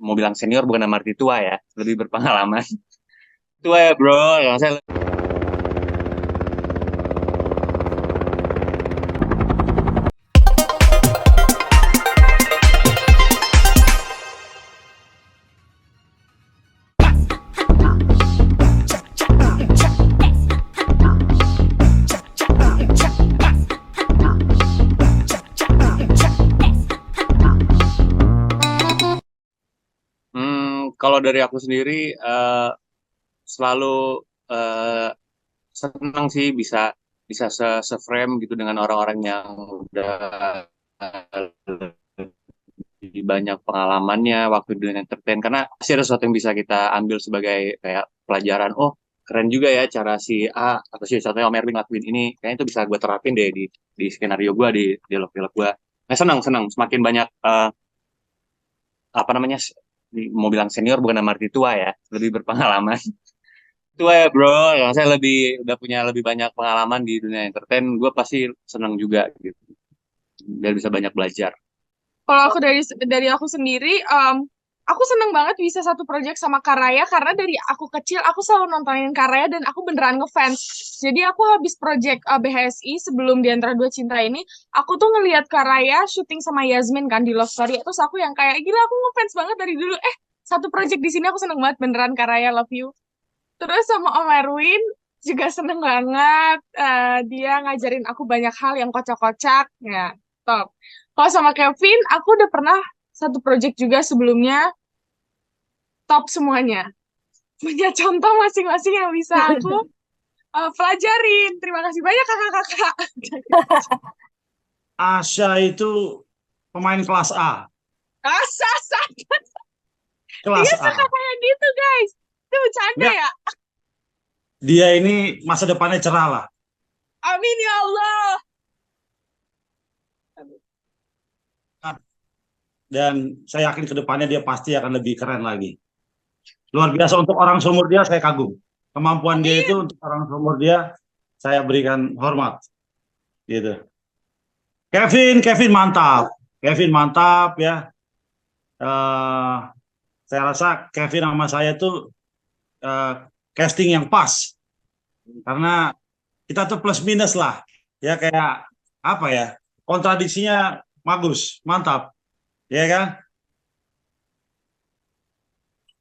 mau bilang senior bukan dalam arti tua ya, lebih berpengalaman. Tua ya bro, yang saya kalau dari aku sendiri selalu eh, senang sih bisa bisa se-frame gitu dengan orang-orang yang udah lebih banyak pengalamannya waktu di dunia entertain, karena pasti ada sesuatu yang bisa kita ambil sebagai kayak pelajaran. Oh, keren juga ya cara si A atau si contohnya Om Erwin ngelakuin ini, kayaknya itu bisa gue terapin deh di skenario gue, di dialog-dialog gue. Nah, senang senang semakin banyak apa namanya, mau bilang senior bukan dalam arti tua ya, lebih berpengalaman. Tua ya bro, yang saya lebih udah punya lebih banyak pengalaman di dunia entertain, gue pasti senang juga gitu, biar bisa banyak belajar. Kalau aku dari aku sendiri, aku seneng banget bisa satu project sama Karaya karena dari aku kecil aku selalu nontonin Karaya dan aku beneran ngefans. Jadi aku habis project BHSI sebelum Di Antara Dua Cinta ini, aku tuh ngelihat Karaya syuting sama Yasmin kan di Love Story. Terus aku yang kayak gila aku ngefans banget dari dulu. Satu project di sini aku seneng banget beneran Karaya love you. Terus sama Om Erwin juga seneng banget. Dia ngajarin aku banyak hal yang kocak-kocak. Ya, top. Kalau sama Kevin, aku udah pernah satu project juga sebelumnya. Top semuanya. Punya contoh masing-masing yang bisa aku pelajarin. Terima kasih banyak kakak-kakak. Asya itu pemain kelas A, Sasa. Dia kelas suka A. kayak gitu, guys. Itu bercanda Enggak, ya? dia ini masa depannya cerah lah. Amin ya Allah. Dan saya yakin ke depannya dia pasti akan lebih keren lagi. Luar biasa untuk orang seumur dia, saya kagum. Kemampuan dia itu Amin. untuk orang seumur dia, saya berikan hormat. Gitu. Kevin mantap. Kevin mantap ya. Eh, saya rasa Kevin sama saya tuh eh, casting yang pas. Karena kita tuh plus minus lah. Ya kayak apa ya? Kontradiksinya bagus, mantap. Ya kan?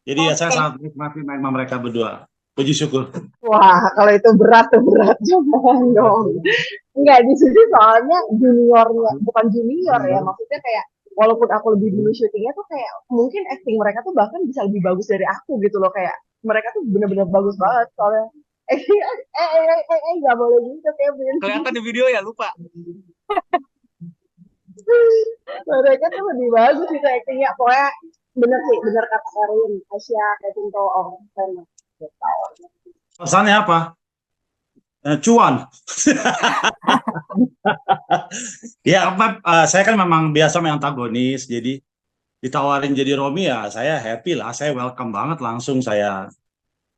Jadi ya saya Oke. sangat menikmati main sama mereka berdua. Puji syukur. Wah, kalau itu berat tuh berat jangan dong. Enggak di sini soalnya juniornya, bukan junior ya, maksudnya kayak walaupun aku lebih dulu syutingnya tuh kayak mungkin acting mereka tuh bahkan bisa lebih bagus dari aku gitu loh kayak mereka tuh bener-bener bagus banget soalnya nggak boleh gitu Kevin. Kelihatan di video ya, lupa. Mereka tuh lebih bagus itu actingnya pokoknya bener sih bener kata Erwin Asia Kevin to Om Sen. Pesannya apa? Cuan. Ya, apa, saya kan memang biasa main antagonis, jadi ditawarin jadi Romi ya saya happy lah, saya welcome banget langsung, saya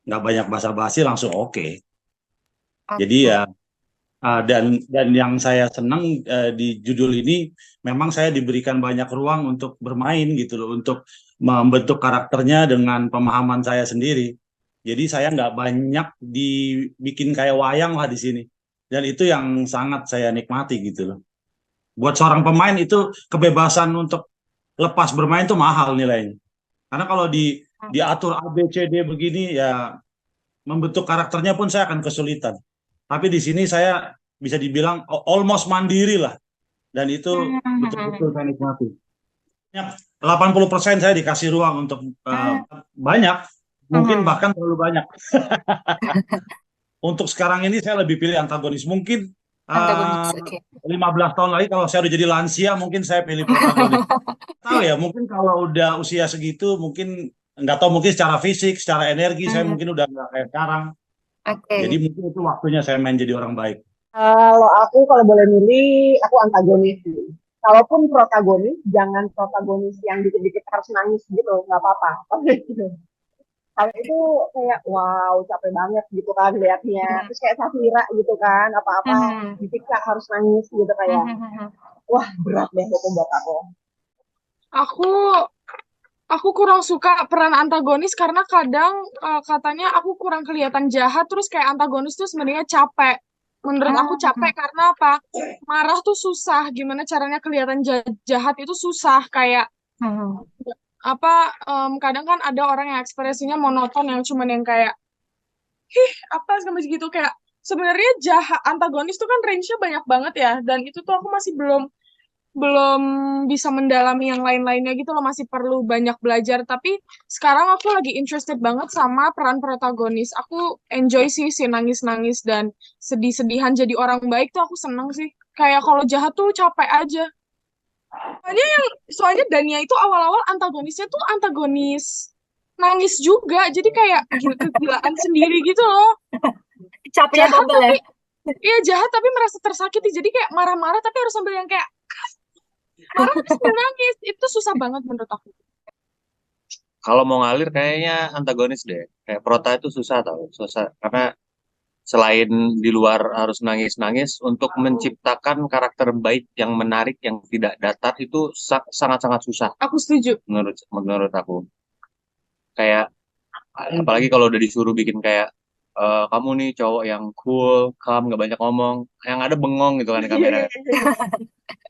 nggak banyak basa-basi langsung oke. Jadi ya dan yang saya senang di judul ini memang saya diberikan banyak ruang untuk bermain gitu loh, untuk membentuk karakternya dengan pemahaman saya sendiri. Jadi saya nggak banyak dibikin kayak wayang lah di sini. Dan itu yang sangat saya nikmati gitu loh. Buat seorang pemain itu kebebasan untuk lepas bermain itu mahal nilainya. Karena kalau diatur A, B, C, D begini ya membentuk karakternya pun saya akan kesulitan. Tapi di sini saya bisa dibilang almost mandiri lah. Dan itu betul-betul saya nikmati. 80% saya dikasih ruang untuk banyak, mungkin bahkan terlalu banyak. Untuk sekarang ini saya lebih pilih antagonis. Mungkin Antagonis, uh, oke. 15 tahun lagi kalau saya udah jadi lansia, mungkin saya pilih protagonis. Tahu ya, mungkin kalau udah usia segitu, mungkin nggak tahu, mungkin secara fisik, secara energi, saya Hmm, mungkin udah nggak kayak sekarang. Jadi oke. mungkin itu waktunya saya main jadi orang baik. Kalau aku kalau boleh milih, aku antagonis sih. Kalaupun protagonis, jangan protagonis yang dikit-dikit harus nangis gitu, nggak apa-apa. Kalau itu kayak wow capek banget gitu kan liatnya. Hmm, Terus kayak Safira gitu kan, apa-apa hmm, disiksa harus nangis gitu kayak, hmm, hmm, wah berat deh itu buat aku. Aku Aku kurang suka peran antagonis karena kadang katanya aku kurang kelihatan jahat, terus kayak antagonis tuh sebenarnya capek. Menurut aku capek karena apa? Marah tuh susah. Gimana caranya kelihatan jahat itu susah. Kayak Hmm. apa? Kadang kan ada orang yang ekspresinya monoton yang cuman yang kayak apa segala gitu kayak sebenarnya jahat antagonis tuh kan range-nya banyak banget ya. Dan itu tuh aku masih belum belum bisa mendalami yang lain-lainnya gitu loh, masih perlu banyak belajar. Tapi sekarang aku lagi interested banget sama peran protagonis. Aku enjoy sih si nangis-nangis dan sedih-sedihan jadi orang baik tuh aku seneng sih. Kayak kalau jahat tuh capek aja. Soalnya Dania itu awal-awal antagonisnya tuh antagonis nangis juga. Jadi kayak kegilaan sendiri gitu loh. Capeknya Jahat double ya. tapi iya jahat tapi merasa tersakiti. Jadi kayak marah-marah tapi harus sambil yang kayak marah terus sambil nangis. Itu susah banget menurut aku. Kalau mau ngalir kayaknya antagonis deh. Kayak Prota itu susah tau. Susah karena selain di luar harus nangis-nangis untuk menciptakan karakter baik yang menarik yang tidak datar itu sangat-sangat susah Aku setuju. menurut menurut aku. Kayak apalagi kalau udah disuruh bikin kayak kamu nih cowok yang cool, calm, nggak banyak ngomong, yang ada bengong gitu kan di kamera.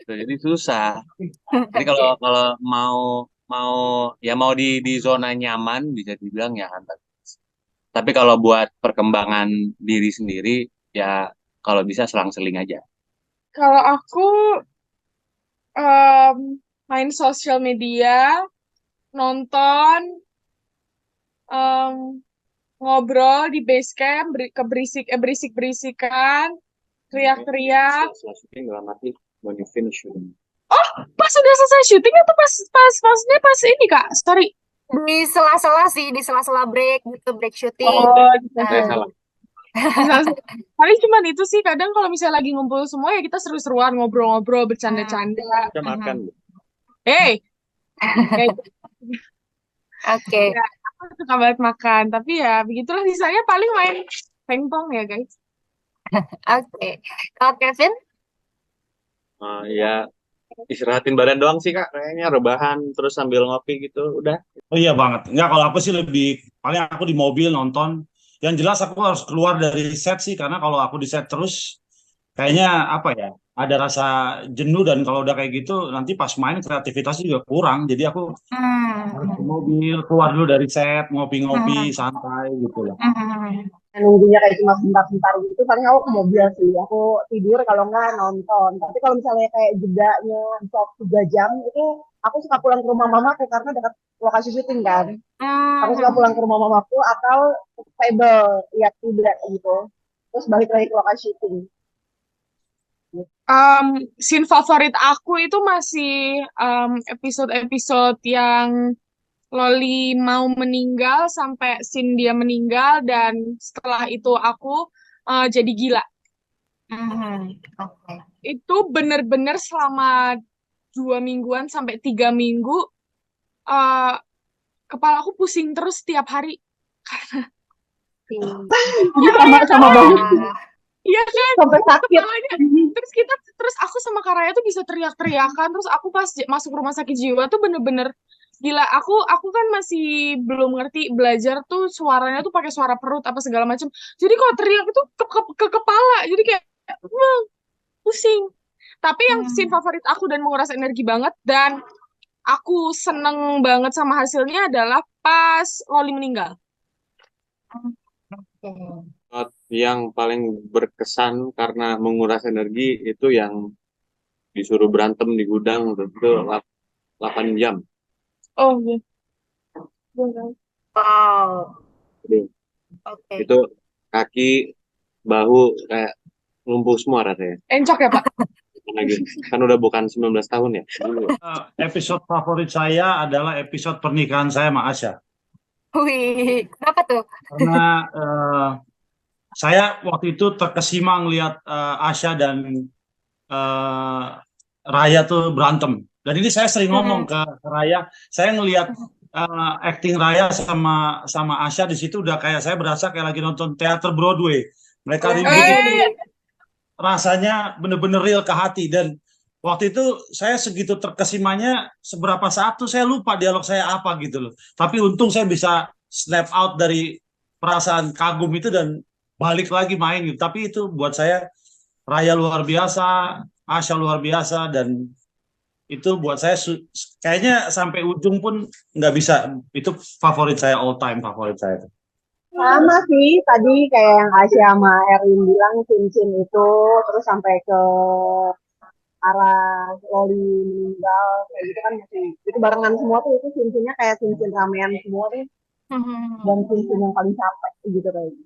Jadi susah. Jadi kalau Oke. kalau mau mau ya mau di zona nyaman bisa dibilang ya antagonis. Tapi kalau buat perkembangan diri sendiri ya kalau bisa selang-seling aja. Kalau aku em, main sosial media, nonton, em, ngobrol di base camp, berisik-berisikan, teriak-teriak. Setelah syuting dalam arti when you finish shooting. Pas sudah selesai syuting atau maksudnya pas ini Kak? Sorry. Di sela-sela sih, di sela-sela break gitu, break syuting. Oh, Saya salah. paling cuman itu sih kadang kalau misalnya lagi ngumpul semua ya kita seru-seruan ngobrol-ngobrol bercanda-canda. Kita makan. Hey, kayak Oke. ya, aku suka banget makan. Tapi ya begitulah sisanya paling main pingpong ya guys. Oke. Kalau Kevin? Ya istirahatin badan doang sih Kak. Kayaknya rebahan terus sambil ngopi gitu. Udah. Oh iya banget. Enggak, kalau aku sih lebih, paling aku di mobil nonton. Yang jelas aku harus keluar dari set sih, karena kalau aku di set terus, kayaknya apa ya, ada rasa jenuh, dan kalau udah kayak gitu, nanti pas main kreativitasnya juga kurang. Jadi aku harus di mobil, keluar dulu dari set, ngopi-ngopi, santai gitu lah. Nunggunya kayak cuma sebentar-sebentar gitu, paling aku ke mobil sih. Aku tidur kalau nggak nonton. Tapi kalau misalnya kayak jedanya bisa 3 jam itu, aku suka pulang ke rumah mamaku karena dekat lokasi syuting kan. Aku suka pulang ke rumah mamaku atau table lihat kuda gitu. Terus balik lagi ke lokasi syuting. Scene favorit aku itu masih episode-episode yang Loli mau meninggal sampai scene dia meninggal dan setelah itu aku jadi gila. Oke. Itu bener-bener selama 2 mingguan sampai 3 minggu eh kepala aku pusing terus setiap hari. Iya sama banget. Iya kan? Sampai sakit. Kepalanya. Terus aku sama Karaya tuh bisa teriak-teriakan. Terus aku pas masuk rumah sakit jiwa tuh bener-bener gila. Aku kan masih belum ngerti belajar tuh suaranya tuh pakai suara perut apa segala macam. Jadi kalau teriak itu ke kepala. Jadi kayak wah, pusing. Tapi yang scene favorit aku dan menguras energi banget dan aku seneng banget sama hasilnya adalah pas Loli meninggal. Yang paling berkesan karena menguras energi itu yang disuruh berantem di gudang itu 8 jam. Oh iya. Wow. Jadi, Oke. itu kaki, bahu kayak lumpuh semua rasanya. Encok ya Pak? Lagi. Kan udah bukan 19 tahun ya. Dulu. Episode favorit saya adalah episode pernikahan saya sama Asya. Wih, kenapa tuh? Karena saya waktu itu terkesima ngelihat Asya dan Raya tuh berantem. Dan ini saya sering ngomong ke Raya, saya ngelihat acting Raya sama Asya di situ udah kayak saya berasa kayak lagi nonton teater Broadway. Mereka ribut itu rasanya bener-bener real ke hati, dan waktu itu saya segitu terkesimanya seberapa saat tuh saya lupa dialog saya apa gitu loh. Tapi untung saya bisa snap out dari perasaan kagum itu dan balik lagi main gitu. Tapi itu buat saya Raya luar biasa, Asya luar biasa, dan itu buat saya kayaknya sampai ujung pun nggak bisa. Itu favorit saya, all time favorit saya. Sama sih, tadi kayak yang Asia sama Erwin bilang, cincin itu, terus sampai ke arah Loli meninggal, kayak gitu kan masih, itu barengan semua tuh, itu cincinnya kayak cincin ramean semua tuh, dan cincin yang paling capek gitu kayak gitu.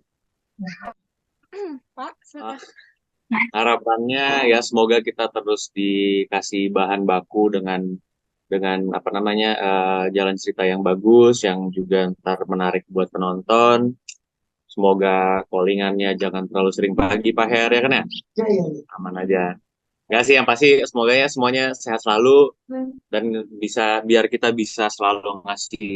Pak, Ah, harapannya ya semoga kita terus dikasih bahan baku dengan apa namanya jalan cerita yang bagus, yang juga ntar menarik buat penonton. Semoga callingannya jangan terlalu sering pagi Pak Her ya kan ya, aman aja. Nggak sih, yang pasti semoga ya semuanya sehat selalu dan biar kita bisa selalu ngasih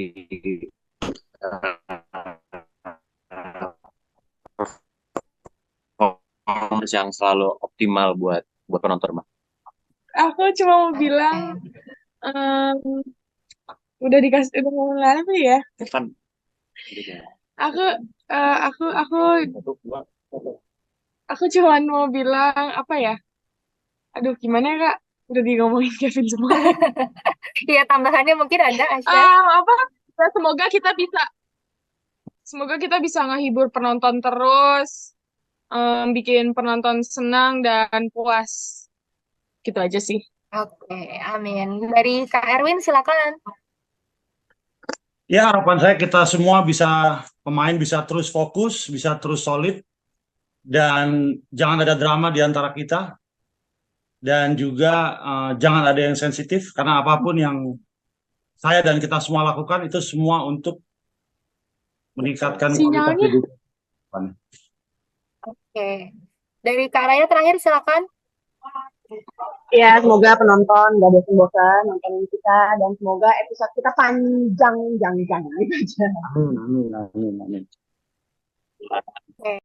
performance yang selalu optimal buat penonton, Mbak. aku cuma mau bilang em, udah ngomong apa ya? Kan Aku aku cuma mau bilang apa ya? Aduh, gimana ya, Kak? Udah ngomongin Kevin semua. Iya, tambahannya mungkin ada, Asya. Apa? Ya, semoga kita bisa ngehibur penonton terus, bikin penonton senang dan puas. Gitu aja sih. Oke, amin. Dari Kak Erwin, silakan. Ya harapan saya kita semua pemain bisa terus fokus, bisa terus solid, dan jangan ada drama di antara kita, dan juga jangan ada yang sensitif, karena apapun yang saya dan kita semua lakukan itu semua untuk meningkatkan kualitas Sinyalnya. hidup. Oke. Dari Kak Raya terakhir, silakan. Ya, semoga penonton gak bosan-bosan nontonin kita, dan semoga episode kita panjang gitu aja. Amin, amin, amin, amin.